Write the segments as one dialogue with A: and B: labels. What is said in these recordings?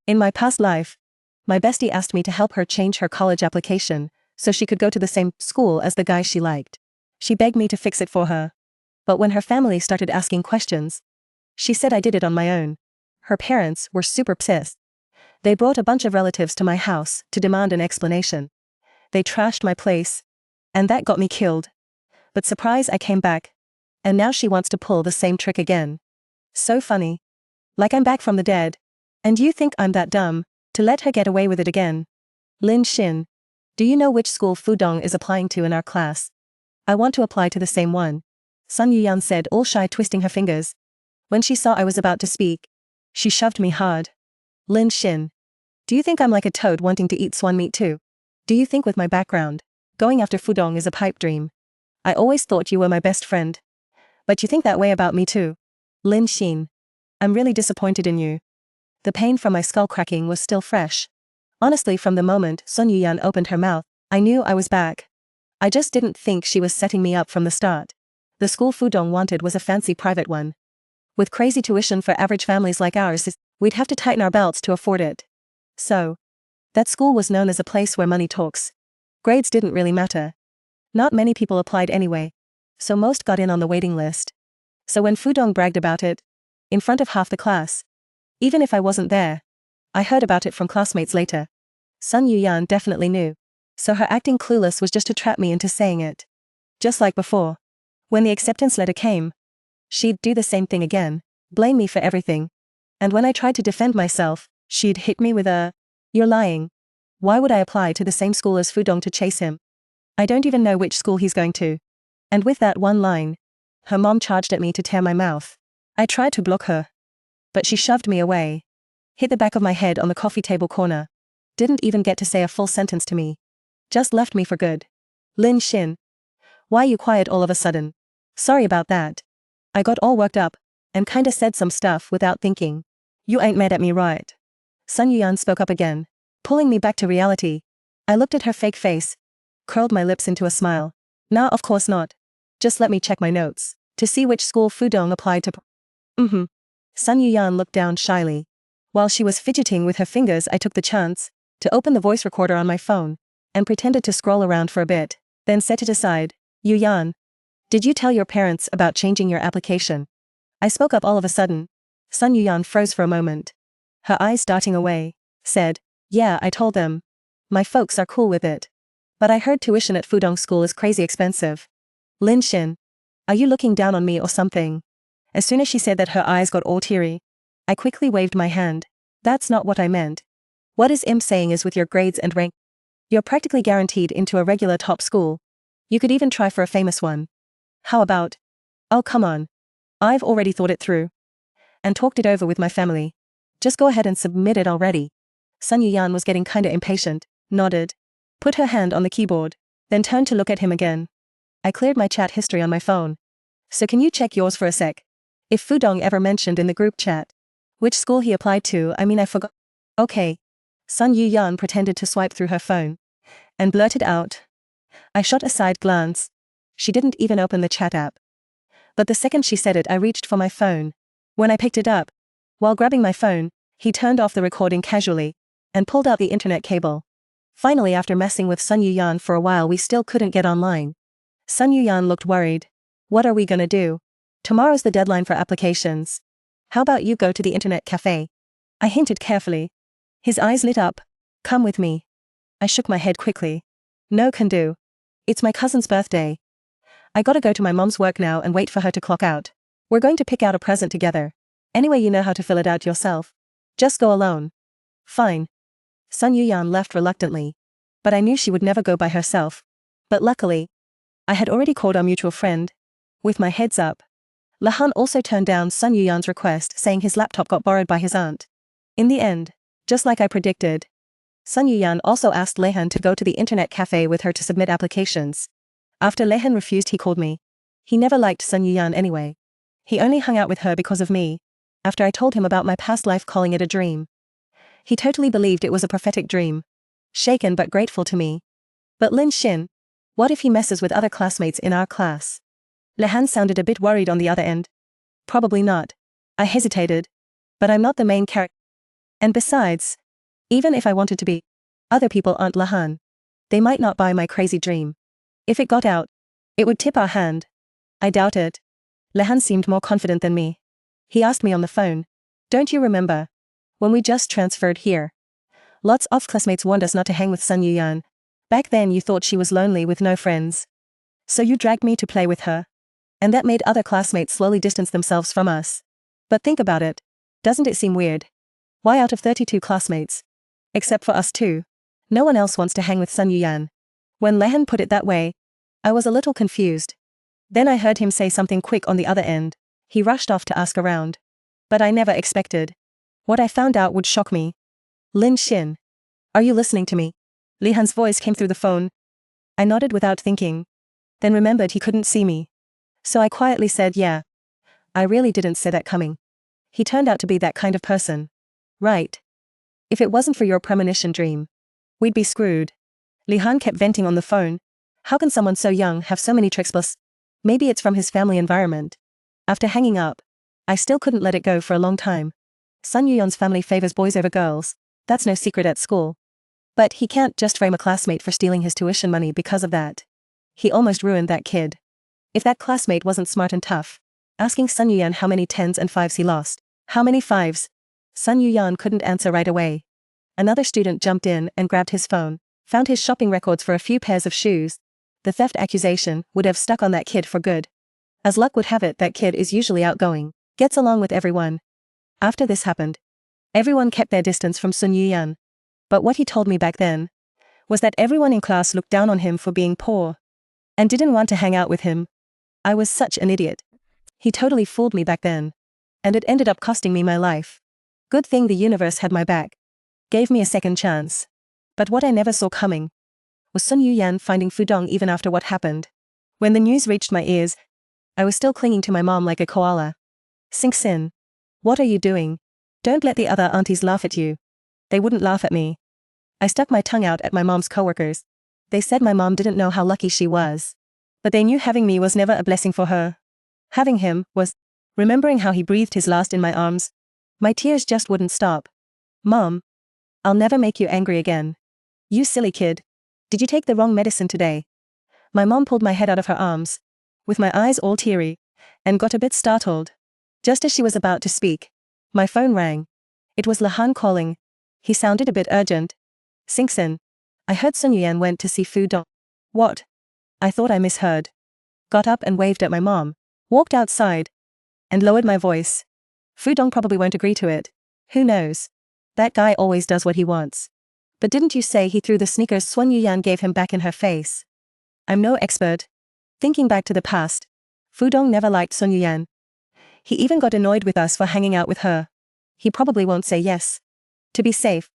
A: In my past life, my bestie asked me to help her change her college application so she could go to the same school as the guy she liked. She begged me to fix it for her. But when her family started asking questions, she said I did it on my own. Her parents were super pissed. They brought a bunch of relatives to my house to demand an explanation. They trashed my place, and that got me killed. But surprise, I came back. And now she wants to pull the same trick again. So funny. Like I'm back from the dead. And you think I'm that dumb to let her get away with it again? Lin Xin. Do you know which school Fudong is applying to in our class? I want to apply to the same one. Sun Yuyan said, all shy, twisting her fingers. When she saw I was about to speak, she shoved me hard. Lin Xin. Do you think I'm like a toad wanting to eat swan meat too? Do you think with my background, going after Fudong is a pipe dream? I always thought you were my best friend. But you think that way about me too? Lin Xin. I'm really disappointed in you. The pain from my skull cracking was still fresh. Honestly, from the moment Sun Yuyan opened her mouth, I knew I was back. I just didn't think she was setting me up from the start. The school Fudong wanted was a fancy private one. With crazy tuition for average families like ours, we'd have to tighten our belts to afford it. So, that school was known as a place where money talks. Grades didn't really matter. Not many people applied anyway, so most got in on the waiting list. So when Fudong bragged about it, in front of half the class, even if I wasn't there, I heard about it from classmates later. Sun Yuyan definitely knew. So her acting clueless was just to trap me into saying it. Just like before. When the acceptance letter came, she'd do the same thing again, blame me for everything. And when I tried to defend myself, she'd hit me with a, "You're lying. Why would I apply to the same school as Fudong to chase him? I don't even know which school he's going to." And with that one line, her mom charged at me to tear my mouth. I tried to block her, but she shoved me away. Hit the back of my head on the coffee table corner. Didn't even get to say a full sentence to me. Just left me for good. Lin Xin. Why you quiet all of a sudden? Sorry about that. I got all worked up, and kinda said some stuff without thinking. You ain't mad at me, right? Sun Yuyan spoke up again, pulling me back to reality. I looked at her fake face, curled my lips into a smile. Nah, of course not. Just let me check my notes, to see which school Fudong applied to. Sun Yuyan looked down shyly. While she was fidgeting with her fingers, I took the chance to open the voice recorder on my phone, and pretended to scroll around for a bit, then set it aside. Yuyan, did you tell your parents about changing your application? I spoke up all of a sudden. Sun Yuyan froze for a moment. Her eyes darting away, said, yeah, I told them. My folks are cool with it. But I heard tuition at Fudong School is crazy expensive. Lin Xin, are you looking down on me or something? As soon as she said that, her eyes got all teary. I quickly waved my hand. That's not what I meant. What is saying is with your grades and rank, you're practically guaranteed into a regular top school. You could even try for a famous one. How about? Oh, come on. I've already thought it through. And talked it over with my family. Just go ahead and submit it already. Sun Yuyan was getting kinda impatient, nodded, put her hand on the keyboard, then turned to look at him again. I cleared my chat history on my phone. So can you check yours for a sec? If Fudong ever mentioned in the group chat which school he applied to, I forgot. Okay. Sun Yuyan pretended to swipe through her phone and blurted out. I shot a side glance. She didn't even open the chat app. But the second she said it, I reached for my phone. When I picked it up, while grabbing my phone, he turned off the recording casually and pulled out the internet cable. Finally, after messing with Sun Yuyan for a while, we still couldn't get online. Sun Yuyan looked worried. What are we gonna do? Tomorrow's the deadline for applications. How about you go to the internet cafe? I hinted carefully. His eyes lit up. Come with me. I shook my head quickly. No can do. It's my cousin's birthday. I gotta go to my mom's work now and wait for her to clock out. We're going to pick out a present together. Anyway, you know how to fill it out yourself. Just go alone. Fine. Sun Yuyan left reluctantly. But I knew she would never go by herself. But luckily, I had already called our mutual friend. With my heads up. Lahan also turned down Sun Yuyan's request, saying his laptop got borrowed by his aunt. In the end, just like I predicted, Sun Yuyan also asked Lehan to go to the internet cafe with her to submit applications. After Lehan refused, he called me. He never liked Sun Yuyan anyway. He only hung out with her because of me, after I told him about my past life, calling it a dream. He totally believed it was a prophetic dream. Shaken but grateful to me. But Lin Xin, what if he messes with other classmates in our class? Lehan sounded a bit worried on the other end. Probably not. I hesitated. But I'm not the main character. And besides, even if I wanted to be, other people aren't Lahan. They might not buy my crazy dream. If it got out, it would tip our hand. I doubt it. Lahan seemed more confident than me. He asked me on the phone, "Don't you remember? When we just transferred here. Lots of classmates warned us not to hang with Sun Yuyan. Back then you thought she was lonely with no friends. So you dragged me to play with her. And that made other classmates slowly distance themselves from us. But think about it. Doesn't it seem weird? Why out of 32 classmates? Except for us two. No one else wants to hang with Sun Yuyan." When Lehan put it that way, I was a little confused. Then I heard him say something quick on the other end. He rushed off to ask around. But I never expected. What I found out would shock me. "Lin Xin. Are you listening to me?" Lihan's voice came through the phone. I nodded without thinking. Then remembered he couldn't see me. So I quietly said yeah. I really didn't see that coming. He turned out to be that kind of person. Right. If it wasn't for your premonition dream, we'd be screwed. Lihan kept venting on the phone. How can someone so young have so many tricks? Plus, maybe it's from his family environment. After hanging up, I still couldn't let it go for a long time. Sun Yuyan's family favors boys over girls. That's no secret at school. But he can't just frame a classmate for stealing his tuition money because of that. He almost ruined that kid. If that classmate wasn't smart and tough, asking Sun Yuyan how many 10s and 5s he lost. How many 5s? Sun Yuyan couldn't answer right away. Another student jumped in and grabbed his phone, found his shopping records for a few pairs of shoes. The theft accusation would have stuck on that kid for good. As luck would have it, that kid is usually outgoing, gets along with everyone. After this happened, everyone kept their distance from Sun Yuyan. But what he told me back then was that everyone in class looked down on him for being poor and didn't want to hang out with him. I was such an idiot. He totally fooled me back then. And it ended up costing me my life. Good thing the universe had my back. Gave me a second chance. But what I never saw coming was Sun Yuyan finding Fudong even after what happened. When the news reached my ears, I was still clinging to my mom like a koala. Xingxin. What are you doing? Don't let the other aunties laugh at you. They wouldn't laugh at me. I stuck my tongue out at my mom's coworkers. They said my mom didn't know how lucky she was. But they knew having me was never a blessing for her. Having him was, remembering how he breathed his last in my arms, my tears just wouldn't stop. Mom, I'll never make you angry again. You silly kid. Did you take the wrong medicine today? My mom pulled my head out of her arms, with my eyes all teary, and got a bit startled. Just as she was about to speak, my phone rang. It was Lahan calling. He sounded a bit urgent. Xingxin. I heard Sun Yuyan went to see Fudong. What? I thought I misheard. Got up and waved at my mom, walked outside, and lowered my voice. Fudong probably won't agree to it. Who knows? That guy always does what he wants. But didn't you say he threw the sneakers Sun Yuyan gave him back in her face? I'm no expert. Thinking back to the past, Fudong never liked Sun Yuyan. He even got annoyed with us for hanging out with her. He probably won't say yes. To be safe,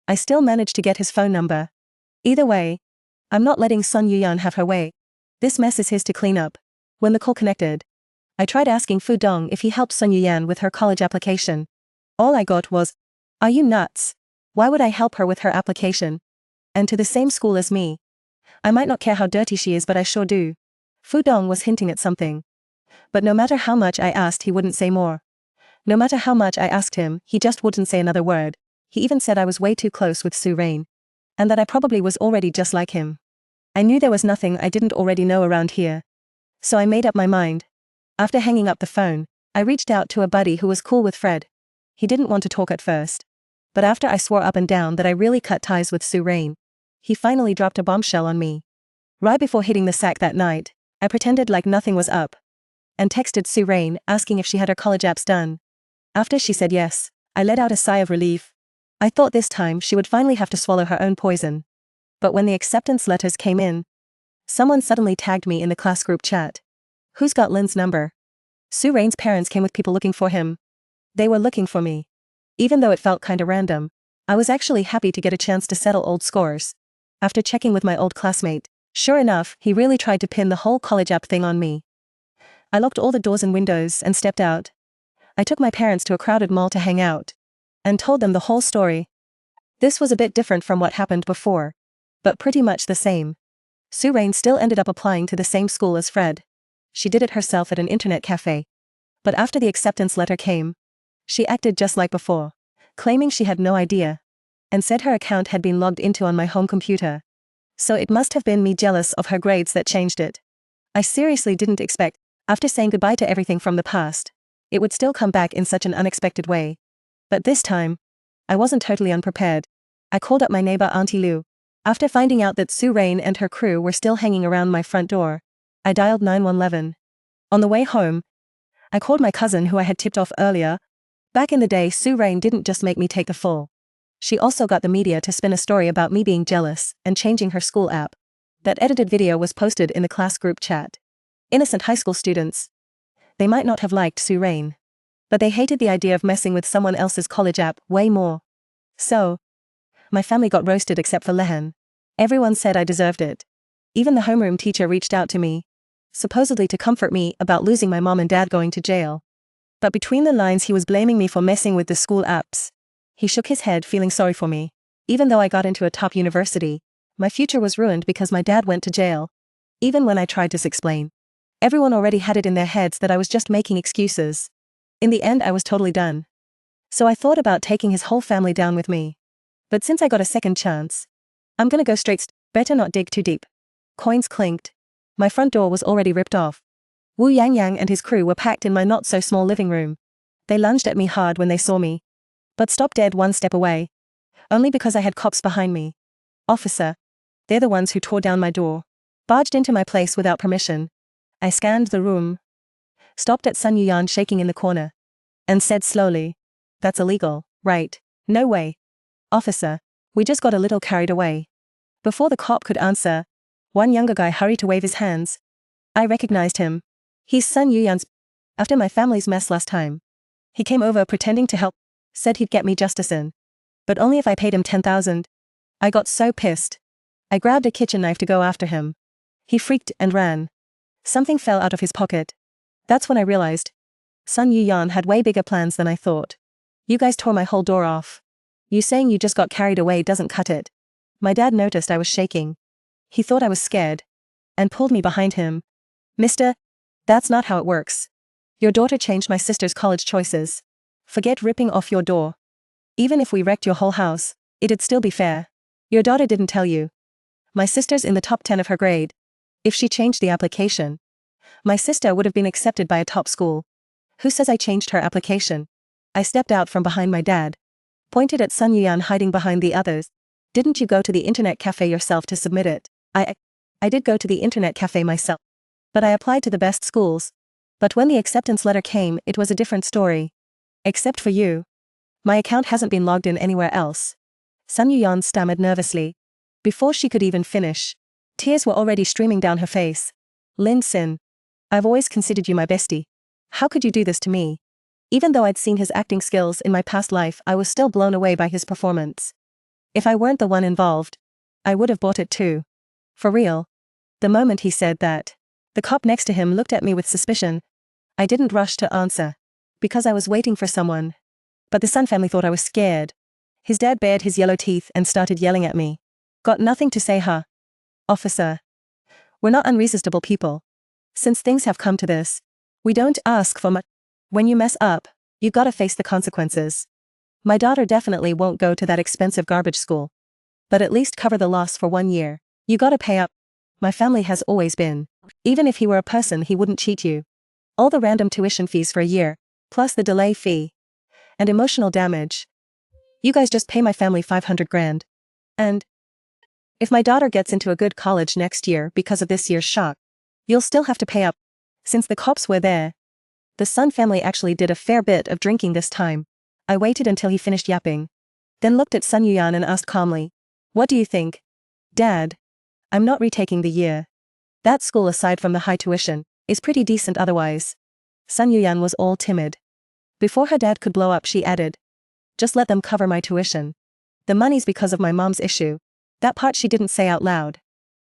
A: I still managed to get his phone number. Either way, I'm not letting Sun Yuyan have her way. This mess is his to clean up. When the call connected, I tried asking Fudong if he helped Sun Yuyan with her college application. All I got was, "Are you nuts? Why would I help her with her application? And to the same school as me. I might not care how dirty she is, but I sure do." Fudong was hinting at something. But no matter how much I asked, he wouldn't say more. No matter how much I asked him, he just wouldn't say another word. He even said I was way too close with Su Rain. And that I probably was already just like him. I knew there was nothing I didn't already know around here. So I made up my mind. After hanging up the phone, I reached out to a buddy who was cool with Fred. He didn't want to talk at first. But after I swore up and down that I really cut ties with Su Rain, he finally dropped a bombshell on me. Right before hitting the sack that night, I pretended like nothing was up. And texted Su Rain asking if she had her college apps done. After she said yes, I let out a sigh of relief. I thought this time she would finally have to swallow her own poison. But when the acceptance letters came in, someone suddenly tagged me in the class group chat. Who's got Lin's number? Su Rain's parents came with people looking for him. They were looking for me. Even though it felt kinda random, I was actually happy to get a chance to settle old scores. After checking with my old classmate, sure enough, he really tried to pin the whole college app thing on me. I locked all the doors and windows and stepped out. I took my parents to a crowded mall to hang out. And told them the whole story. This was a bit different from what happened before. But pretty much the same. Su Rain still ended up applying to the same school as Fred. She did it herself at an internet cafe. But after the acceptance letter came, she acted just like before. claiming she had no idea, and said her account had been logged into on my home computer. So it must have been me jealous of her grades that changed it. I seriously didn't expect, after saying goodbye to everything from the past, it would still come back in such an unexpected way. But this time, I wasn't totally unprepared. I called up my neighbor Auntie Lou. After finding out that Sue Rain and her crew were still hanging around my front door, I dialed 911. On the way home, I called my cousin who I had tipped off earlier. Back in the day, Sue Rain didn't just make me take the fall. She also got the media to spin a story about me being jealous and changing her school app. That edited video was posted in the class group chat. Innocent high school students. They might not have liked Sue Rain, but they hated the idea of messing with someone else's college app way more. So, my family got roasted except for Lehan. Everyone said I deserved it. Even the homeroom teacher reached out to me, supposedly to comfort me about losing my mom and dad going to jail. But between the lines he was blaming me for messing with the school apps. He shook his head, feeling sorry for me. Even though I got into a top university, my future was ruined because my dad went to jail. Even when I tried to explain, everyone already had it in their heads that I was just making excuses. In the end I was totally done. So I thought about taking his whole family down with me. But since I got a second chance, I'm gonna go straight. Better not dig too deep. Coins clinked. My front door was already ripped off. Wu Yangyang and his crew were packed in my not-so-small living room. They lunged at me hard when they saw me, but stopped dead one step away. Only because I had cops behind me. Officer. They're the ones who tore down my door. Barged into my place without permission. I scanned the room. Stopped at Sun Yuyan shaking in the corner. And said slowly, "That's illegal, right?" "No way. Officer. We just got a little carried away." Before the cop could answer, one younger guy hurried to wave his hands. I recognized him. He's Sun Yuyan's. After my family's mess last time, he came over pretending to help, said he'd get me justice in. But only if I paid him 10,000. I got so pissed. I grabbed a kitchen knife to go after him. He freaked and ran. Something fell out of his pocket. That's when I realized. Sun Yuyan had way bigger plans than I thought. "You guys tore my whole door off. You saying you just got carried away doesn't cut it." My dad noticed I was shaking. He thought I was scared, and pulled me behind him. "Mister, that's not how it works. Your daughter changed my sister's college choices. Forget ripping off your door. Even if we wrecked your whole house, it'd still be fair. Your daughter didn't tell you. My sister's in the top 10 of her grade. If she changed the application, my sister would have been accepted by a top school. Who says I changed her application?" I stepped out from behind my dad, pointed at Sun Yuyan hiding behind the others. "Didn't you go to the internet cafe yourself to submit it?" I did go to the internet cafe myself. But I applied to the best schools. But when the acceptance letter came, it was a different story. Except for you. My account hasn't been logged in anywhere else. Sun Yuyan stammered nervously. Before she could even finish, tears were already streaming down her face. "Lin Sin. I've always considered you my bestie. How could you do this to me?" Even though I'd seen his acting skills in my past life, I was still blown away by his performance. If I weren't the one involved, I would have bought it too. For real. The moment he said that, the cop next to him looked at me with suspicion. I didn't rush to answer, because I was waiting for someone. But the Sun family thought I was scared. His dad bared his yellow teeth and started yelling at me. "Got nothing to say, huh? Officer. We're not unreasonable people. Since things have come to this, we don't ask for much. When you mess up, you gotta face the consequences. My daughter definitely won't go to that expensive garbage school. But at least cover the loss for 1 year. You gotta pay up. My family has always been. Even if he were a person, he wouldn't cheat you. All the random tuition fees for a year, plus the delay fee. And emotional damage. You guys just pay my family 500 grand. And if my daughter gets into a good college next year because of this year's shock, you'll still have to pay up." Since the cops were there, the Sun family actually did a fair bit of drinking this time. I waited until he finished yapping. Then looked at Sun Yuyan and asked calmly, "What do you think?" "Dad. I'm not retaking the year. That school, aside from the high tuition, is pretty decent otherwise." Sun Yuyan was all timid. Before her dad could blow up, she added, "Just let them cover my tuition. The money's because of my mom's issue." That part she didn't say out loud.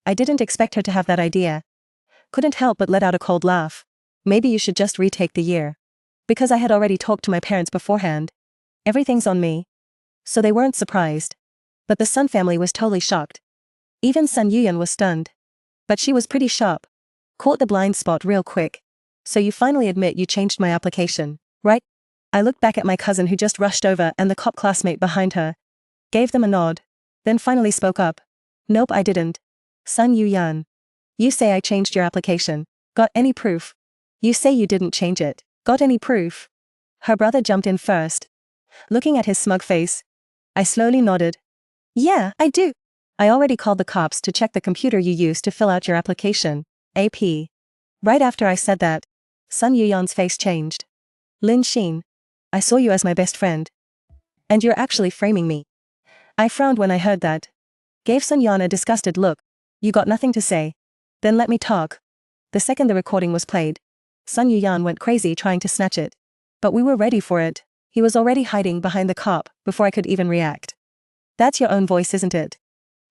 A: I didn't expect her to have that idea. Couldn't help but let out a cold laugh. "Maybe you should just retake the year." Because I had already talked to my parents beforehand. Everything's on me. So they weren't surprised. But the Sun family was totally shocked. Even Sun Yuyan was stunned. But she was pretty sharp. Caught the blind spot real quick. "So you finally admit you changed my application, right?" I looked back at my cousin who just rushed over and the cop classmate behind her. Gave them a nod. Then finally spoke up. Nope, I didn't. Sun Yu-yan. You say I changed your application. Got any proof? You say you didn't change it. Got any proof? Her brother jumped in first. Looking at his smug face, I slowly nodded. Yeah, I do. I already called the cops to check the computer you used to fill out your application. AP. Right after I said that, Sun Yu-yan's face changed. Lin Xin. I saw you as my best friend. And you're actually framing me. I frowned when I heard that. Gave Sun Yan a disgusted look. You got nothing to say? Then let me talk. The second the recording was played, Sun Yu-yan went crazy trying to snatch it. But we were ready for it. He was already hiding behind the cop before I could even react. That's your own voice, isn't it?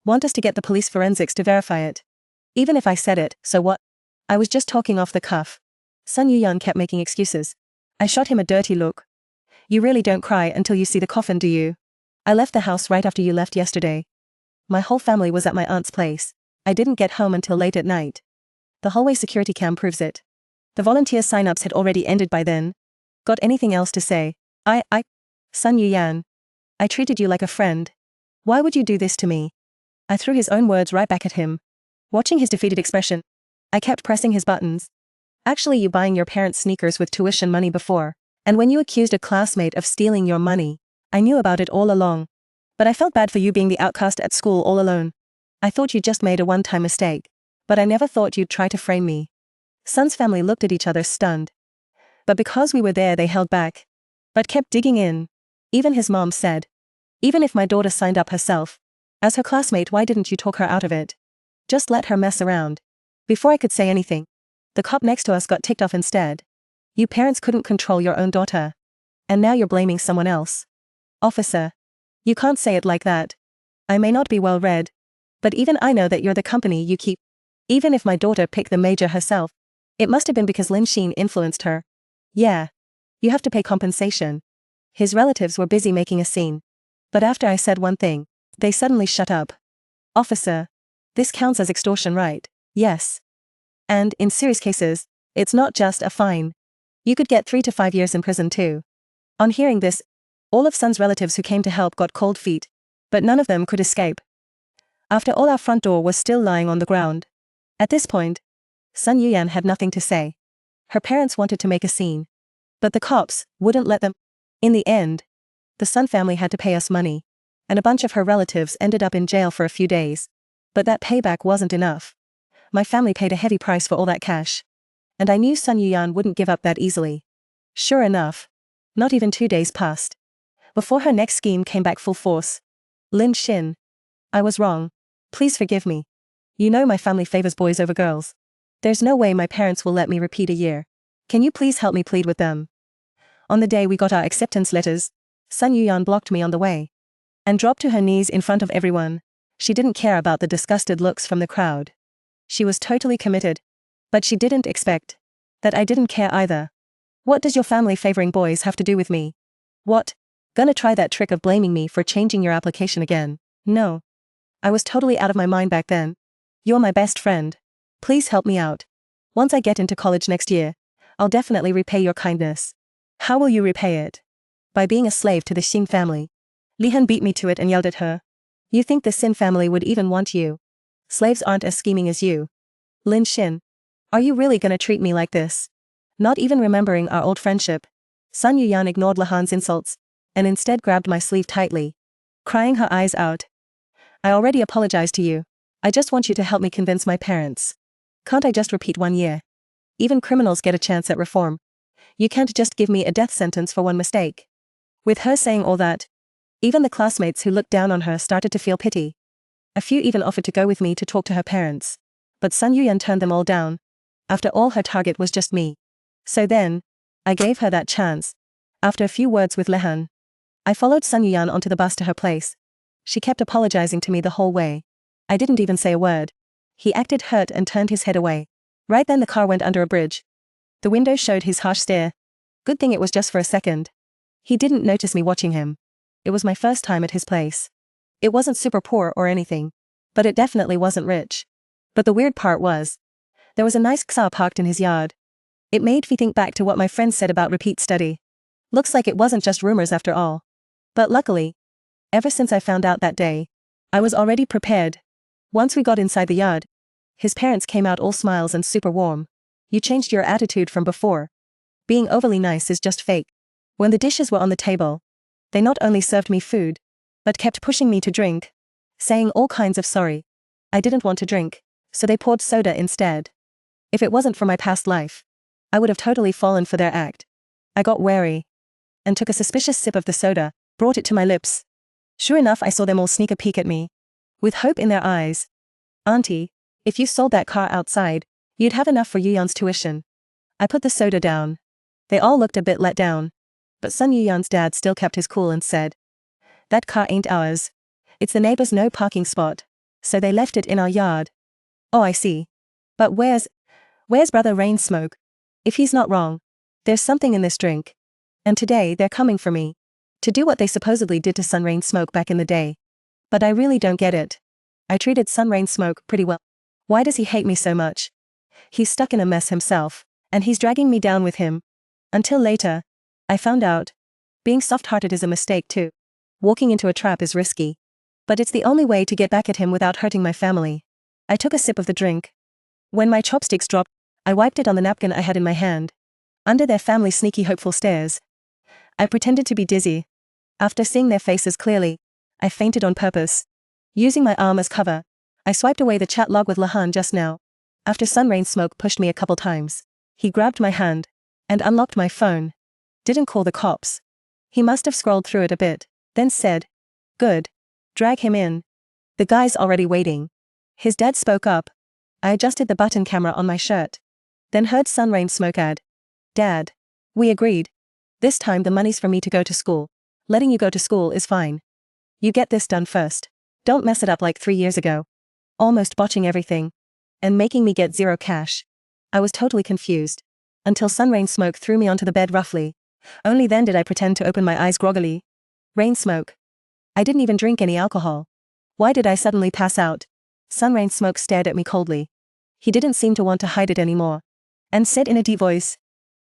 A: Want us to get the police forensics to verify it? Even if I said it, so what? I was just talking off the cuff. Sun Yu-yan kept making excuses. I shot him a dirty look. You really don't cry until you see the coffin, do you? I left the house right after you left yesterday. My whole family was at my aunt's place. I didn't get home until late at night. The hallway security cam proves it. The volunteer sign-ups had already ended by then. Got anything else to say? Sun Yu-yan. I treated you like a friend. Why would you do this to me? I threw his own words right back at him. Watching his defeated expression, I kept pressing his buttons. Actually, you buying your parents' sneakers with tuition money before, and when you accused a classmate of stealing your money, I knew about it all along. But I felt bad for you being the outcast at school all alone. I thought you just made a one-time mistake, but I never thought you'd try to frame me. Sun's family looked at each other stunned. But because we were there, they held back. But kept digging in. Even his mom said, even if my daughter signed up herself, as her classmate, why didn't you talk her out of it? Just let her mess around. Before I could say anything, the cop next to us got ticked off instead. You parents couldn't control your own daughter. And now you're blaming someone else. Officer. You can't say it like that. I may not be well read, but even I know that you're the company you keep. Even if my daughter picked the major herself, it must have been because Lin Xin influenced her. Yeah. You have to pay compensation. His relatives were busy making a scene. But after I said one thing, they suddenly shut up. Officer. This counts as extortion, right? Yes. And, in serious cases, it's not just a fine. You could get 3 to 5 years in prison too. On hearing this, all of Sun's relatives who came to help got cold feet, but none of them could escape. After all, our front door was still lying on the ground. At this point, Sun Yu-yan had nothing to say. Her parents wanted to make a scene, but the cops wouldn't let them. In the end, the Sun family had to pay us money, and a bunch of her relatives ended up in jail for a few days. But that payback wasn't enough. My family paid a heavy price for all that cash. And I knew Sun Yu-yan wouldn't give up that easily. Sure enough, not even 2 days passed before her next scheme came back full force. Lin Xin. I was wrong. Please forgive me. You know my family favors boys over girls. There's no way my parents will let me repeat a year. Can you please help me plead with them? On the day we got our acceptance letters, Sun Yu-yan blocked me on the way and dropped to her knees in front of everyone. She didn't care about the disgusted looks from the crowd. She was totally committed. But she didn't expect that I didn't care either. What does your family favoring boys have to do with me? What? Gonna try that trick of blaming me for changing your application again? No. I was totally out of my mind back then. You're my best friend. Please help me out. Once I get into college next year, I'll definitely repay your kindness. How will you repay it? By being a slave to the Xin family. Lihan beat me to it and yelled at her. You think the Xin family would even want you? Slaves aren't as scheming as you. Lin Xin. Are you really gonna treat me like this? Not even remembering our old friendship, Sun Yu-yan ignored Lihan's insults, and instead grabbed my sleeve tightly, crying her eyes out. I already apologized to you. I just want you to help me convince my parents. Can't I just repeat 1 year? Even criminals get a chance at reform. You can't just give me a death sentence for one mistake. With her saying all that, even the classmates who looked down on her started to feel pity. A few even offered to go with me to talk to her parents. But Sun Yu-yan turned them all down. After all, her target was just me. So then, I gave her that chance. After a few words with Lihan, I followed Sun Yu-yan onto the bus to her place. She kept apologizing to me the whole way. I didn't even say a word. He acted hurt and turned his head away. Right then the car went under a bridge. The window showed his harsh stare. Good thing it was just for a second. He didn't notice me watching him. It was my first time at his place. It wasn't super poor or anything, but it definitely wasn't rich. But the weird part was, there was a nice car parked in his yard. It made me think back to what my friend said about repeat study. Looks like it wasn't just rumors after all. But luckily, ever since I found out that day, I was already prepared. Once we got inside the yard, his parents came out all smiles and super warm. You changed your attitude from before. Being overly nice is just fake. When the dishes were on the table, they not only served me food, but kept pushing me to drink, saying all kinds of sorry. I didn't want to drink, so they poured soda instead. If it wasn't for my past life, I would have totally fallen for their act. I got wary and took a suspicious sip of the soda, brought it to my lips. Sure enough, I saw them all sneak a peek at me, with hope in their eyes. Auntie, if you sold that car outside, you'd have enough for Yuyan's tuition. I put the soda down. They all looked a bit let down, but Sun Yuyan's dad still kept his cool and said, "That car ain't ours. It's the neighbor's no parking spot, so they left it in our yard." Oh, I see. But where's Brother Rain Smoke? If he's not wrong, there's something in this drink. And today they're coming for me, to do what they supposedly did to Sun Rain Smoke back in the day. But I really don't get it. I treated Sun Rain Smoke pretty well. Why does he hate me so much? He's stuck in a mess himself, and he's dragging me down with him. Until later, I found out, being soft-hearted is a mistake too. Walking into a trap is risky. But it's the only way to get back at him without hurting my family. I took a sip of the drink. When my chopsticks dropped, I wiped it on the napkin I had in my hand. Under their family's sneaky hopeful stares, I pretended to be dizzy. After seeing their faces clearly, I fainted on purpose. Using my arm as cover, I swiped away the chat log with Lahan just now. After Sun Rain Smoke pushed me a couple times, he grabbed my hand and unlocked my phone. Didn't call the cops. He must have scrolled through it a bit, then said, "Good. Drag him in. The guy's already waiting." His dad spoke up. I adjusted the button camera on my shirt. Then heard Sun Rain Smoke add, "Dad. We agreed. This time the money's for me to go to school. Letting you go to school is fine. You get this done first. Don't mess it up like 3 years ago. Almost botching everything. And making me get zero cash." I was totally confused. Until Sun Rain Smoke threw me onto the bed roughly. Only then did I pretend to open my eyes groggily. Rain Smoke. I didn't even drink any alcohol. Why did I suddenly pass out? Sun Rain Smoke stared at me coldly. He didn't seem to want to hide it anymore. And said in a deep voice,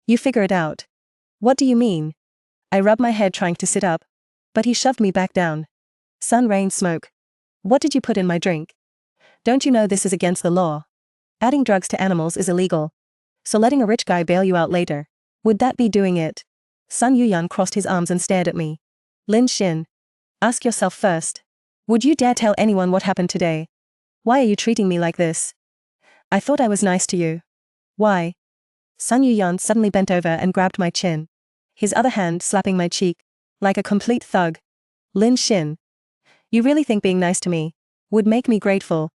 A: "You figure it out." "What do you mean?" I rubbed my head trying to sit up. But he shoved me back down. "Sun Rain Smoke. What did you put in my drink? Don't you know this is against the law? Adding drugs to animals is illegal. So letting a rich guy bail you out later, would that be doing it?" Sun Yuyan crossed his arms and stared at me. "Lin Xin. Ask yourself first. Would you dare tell anyone what happened today? Why are you treating me like this? I thought I was nice to you. Why?" Sun Yuyan suddenly bent over and grabbed my chin, his other hand slapping my cheek, like a complete thug. "Lin Xin. You really think being nice to me would make me grateful?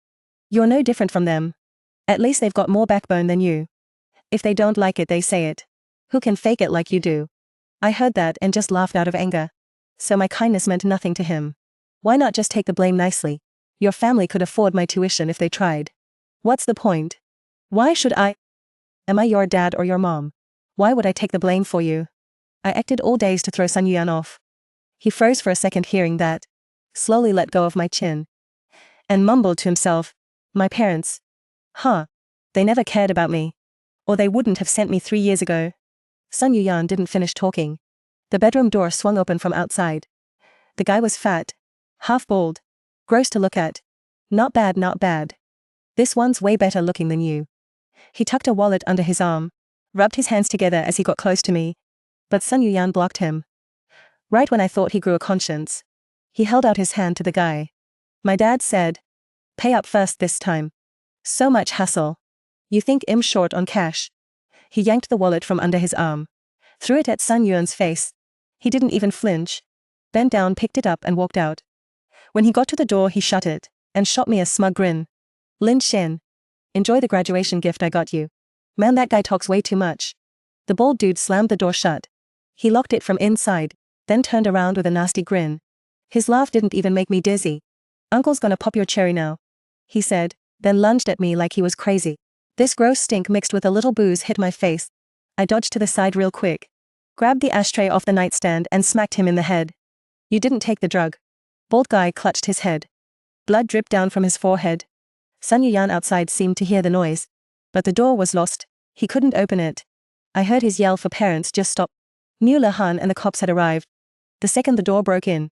A: You're no different from them. At least they've got more backbone than you. If they don't like it, they say it. Who can fake it like you do?" I heard that and just laughed out of anger. So my kindness meant nothing to him. Why not just take the blame nicely? Your family could afford my tuition if they tried. What's the point? Why should I? Am I your dad or your mom? Why would I take the blame for you? I acted all days to throw Sun Yuan off. He froze for a second hearing that, slowly let go of my chin, and mumbled to himself, "My parents. Huh. They never cared about me. Or they wouldn't have sent me 3 years ago." Sun Yuyan didn't finish talking. The bedroom door swung open from outside. The guy was fat, half bald, gross to look at. Not bad, not bad. This one's way better looking than you. He tucked a wallet under his arm, rubbed his hands together as he got close to me. But Sun Yuyan blocked him. Right when I thought he grew a conscience, he held out his hand to the guy. "My dad said, pay up first this time. So much hassle. You think I'm short on cash?" He yanked the wallet from under his arm, threw it at Sun Yuan's face. He didn't even flinch, bent down, picked it up and walked out. When he got to the door, he shut it and shot me a smug grin. "Lin Xin. Enjoy the graduation gift I got you. Man, that guy talks way too much." The bald dude slammed the door shut. He locked it from inside, then turned around with a nasty grin. His laugh didn't even make me dizzy. "Uncle's gonna pop your cherry now," he said, then lunged at me like he was crazy. This gross stink mixed with a little booze hit my face. I dodged to the side real quick, grabbed the ashtray off the nightstand and smacked him in the head. "You didn't take the drug." Bald guy clutched his head. Blood dripped down from his forehead. Sun Yuyan outside seemed to hear the noise, but the door was lost. He couldn't open it. I heard his yell for parents just stop. Knew Lahan and the cops had arrived. The second the door broke in,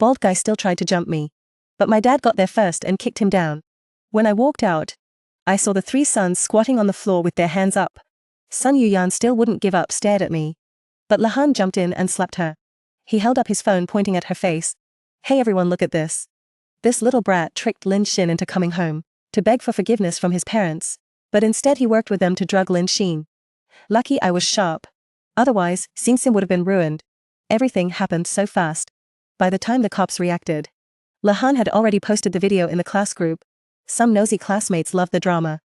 A: bald guy still tried to jump me. But my dad got there first and kicked him down. When I walked out, I saw the three sons squatting on the floor with their hands up. Sun Yuyan still wouldn't give up, stared at me. But Lahan jumped in and slapped her. He held up his phone pointing at her face. Hey everyone, look at this. This little brat tricked Lin Xin into coming home to beg for forgiveness from his parents. But instead he worked with them to drug Lin Xin. Lucky I was sharp. Otherwise, Sing Sim would have been ruined. Everything happened so fast. By the time the cops reacted, Lahan had already posted the video in the class group. Some nosy classmates loved the drama,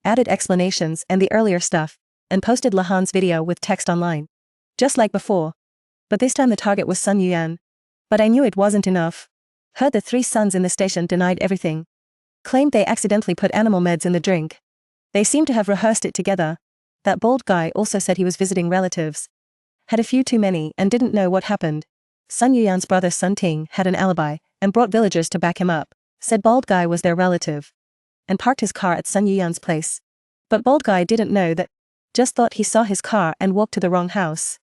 A: added explanations and the earlier stuff, and posted Lahan's video with text online. Just like before. But this time the target was Sun Yuyan. But I knew it wasn't enough. Heard the three sons in the station denied everything. Claimed they accidentally put animal meds in the drink. They seemed to have rehearsed it together. That bald guy also said he was visiting relatives. Had a few too many and didn't know what happened. Sun Yuyan's brother Sun Ting had an alibi and brought villagers to back him up. Said bald guy was their relative. And parked his car at Sun Yuyan's place. But bald guy didn't know that. Just thought he saw his car and walked to the wrong house.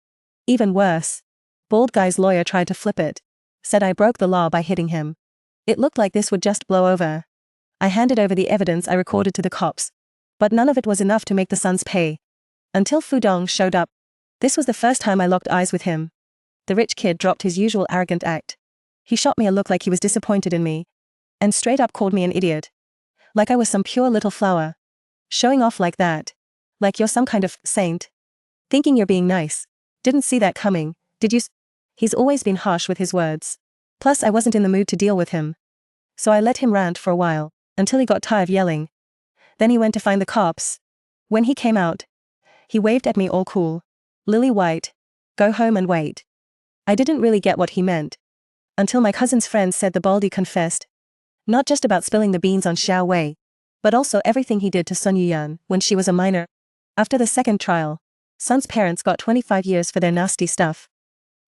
A: Even worse. Bald guy's lawyer tried to flip it. Said I broke the law by hitting him. It looked like this would just blow over. I handed over the evidence I recorded to the cops. But none of it was enough to make the sons pay. Until Fudong showed up. This was the first time I locked eyes with him. The rich kid dropped his usual arrogant act. He shot me a look like he was disappointed in me. And straight up called me an idiot. Like I was some pure little flower. Showing off like that. Like you're some kind of saint. Thinking you're being nice. Didn't see that coming, did you? He's always been harsh with his words. Plus I wasn't in the mood to deal with him. So I let him rant for a while, until he got tired yelling. Then he went to find the cops. When he came out, he waved at me all cool. Lily white. Go home and wait. I didn't really get what he meant. Until my cousin's friend said the baldy confessed. Not just about spilling the beans on Xiao Wei, but also everything he did to Sun Yuyan when she was a minor. After the second trial, Sun's parents got 25 years for their nasty stuff.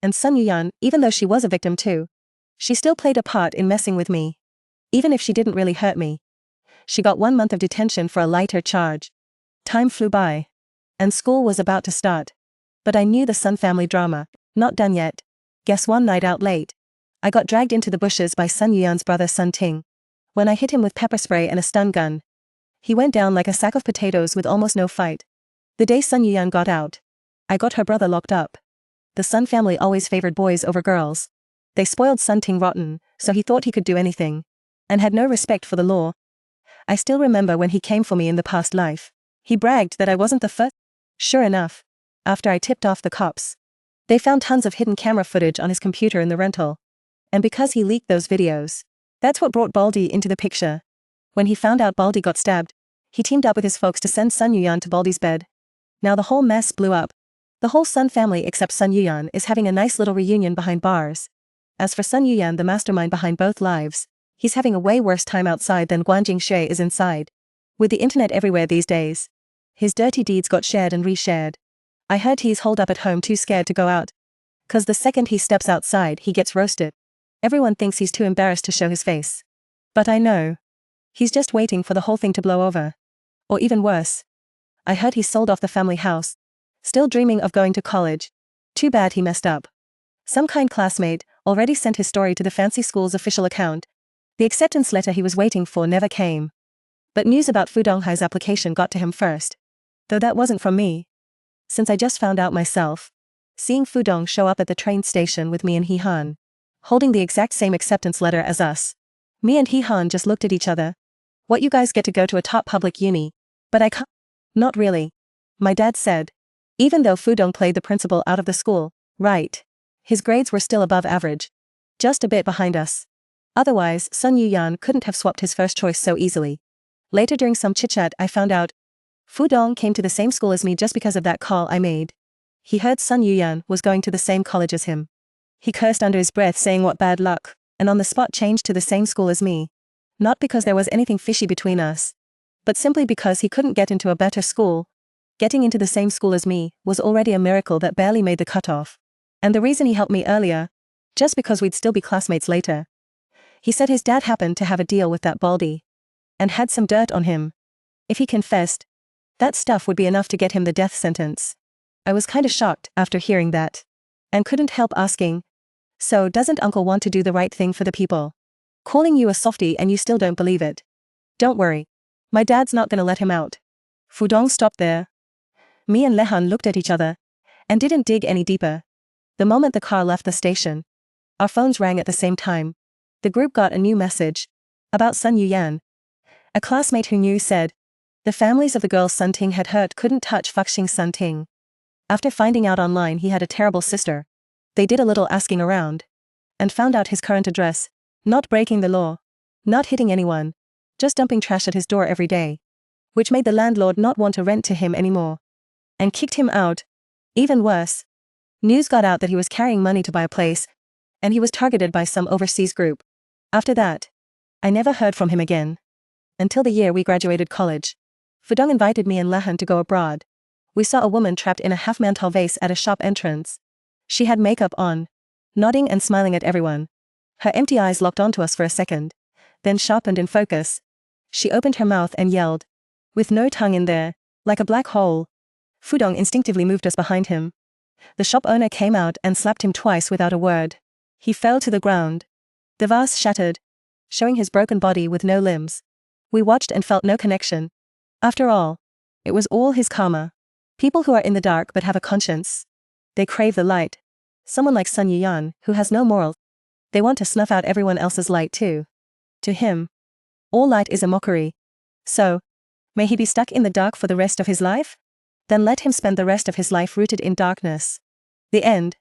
A: And Sun Yuyan, even though she was a victim too, she still played a part in messing with me. Even if she didn't really hurt me. She got 1 month of detention for a lighter charge. Time flew by. And school was about to start. But I knew the Sun family drama, not done yet. Guess one night out late, I got dragged into the bushes by Sun Yuyan's brother Sun Ting. When I hit him with pepper spray and a stun gun, he went down like a sack of potatoes with almost no fight. The day Sun Yuyan got out, I got her brother locked up. The Sun family always favored boys over girls. They spoiled Sun Ting rotten, so he thought he could do anything. And had no respect for the law. I still remember when he came for me in the past life. He bragged that I wasn't the first. Sure enough, after I tipped off the cops, they found tons of hidden camera footage on his computer in the rental. And because he leaked those videos, that's what brought Baldy into the picture. When he found out Baldy got stabbed, he teamed up with his folks to send Sun Yuyan to Baldy's bed. Now the whole mess blew up. The whole Sun family except Sun Yuyan is having a nice little reunion behind bars. As for Sun Yuyan, the mastermind behind both lives, he's having a way worse time outside than Guanjing Shui is inside. With the internet everywhere these days, his dirty deeds got shared and reshared. I heard he's holed up at home too scared to go out. 'Cause the second he steps outside he gets roasted. Everyone thinks he's too embarrassed to show his face. But I know. He's just waiting for the whole thing to blow over. Or even worse. I heard he sold off the family house. Still dreaming of going to college. Too bad he messed up. Some kind classmate already sent his story to the fancy school's official account. The acceptance letter he was waiting for never came. But news about Fu Donghai's application got to him first. Though that wasn't from me. Since I just found out myself. Seeing Fu Dong show up at the train station with me and He Han. Holding the exact same acceptance letter as us. Me and He Han just looked at each other. What, you guys get to go to a top public uni? But I can't. Not really. My dad said. Even though Fu Dong played the principal out of the school, right. His grades were still above average. Just a bit behind us. Otherwise, Sun Yuyan couldn't have swapped his first choice so easily. Later during some chit-chat I found out Fu Dong came to the same school as me just because of that call I made. He heard Sun Yuyan was going to the same college as him. He cursed under his breath saying what bad luck, and on the spot changed to the same school as me. Not because there was anything fishy between us. But simply because he couldn't get into a better school. Getting into the same school as me was already a miracle that barely made the cutoff. And the reason he helped me earlier, just because we'd still be classmates later. He said his dad happened to have a deal with that Baldy. And had some dirt on him. If he confessed, that stuff would be enough to get him the death sentence. I was kinda shocked after hearing that. and couldn't help asking, "So doesn't uncle want to do the right thing for the people? Calling you a softie and you still don't believe it? Don't worry. My dad's not gonna let him out." Fudong stopped there. Me and Lehan looked at each other and didn't dig any deeper. The moment the car left the station, our phones rang at the same time. The group got a new message about Sun Yuyan. A classmate who knew said, the families of the girls Sun Ting had hurt couldn't touch Fuxing Sun Ting. After finding out online he had a terrible sister, they did a little asking around and found out his current address, not breaking the law, not hitting anyone, just dumping trash at his door every day, which made the landlord not want to rent to him anymore and kicked him out. Even worse, news got out that he was carrying money to buy a place and he was targeted by some overseas group. After that, I never heard from him again. Until the year we graduated college. Fudong invited me and Lehan to go abroad. We saw a woman trapped in a half-mantle vase at a shop entrance. She had makeup on, nodding and smiling at everyone. Her empty eyes locked onto us for a second, then sharpened in focus. She opened her mouth and yelled, with no tongue in there, like a black hole. Fudong instinctively moved us behind him. The shop owner came out and slapped him twice without a word. He fell to the ground. The vase shattered, showing his broken body with no limbs. We watched and felt no connection. After all, it was all his karma. People who are in the dark but have a conscience. They crave the light. Someone like Sun Yuyan, who has no morals. They want to snuff out everyone else's light too. To him, all light is a mockery. So, may he be stuck in the dark for the rest of his life? Then let him spend the rest of his life rooted in darkness. The end.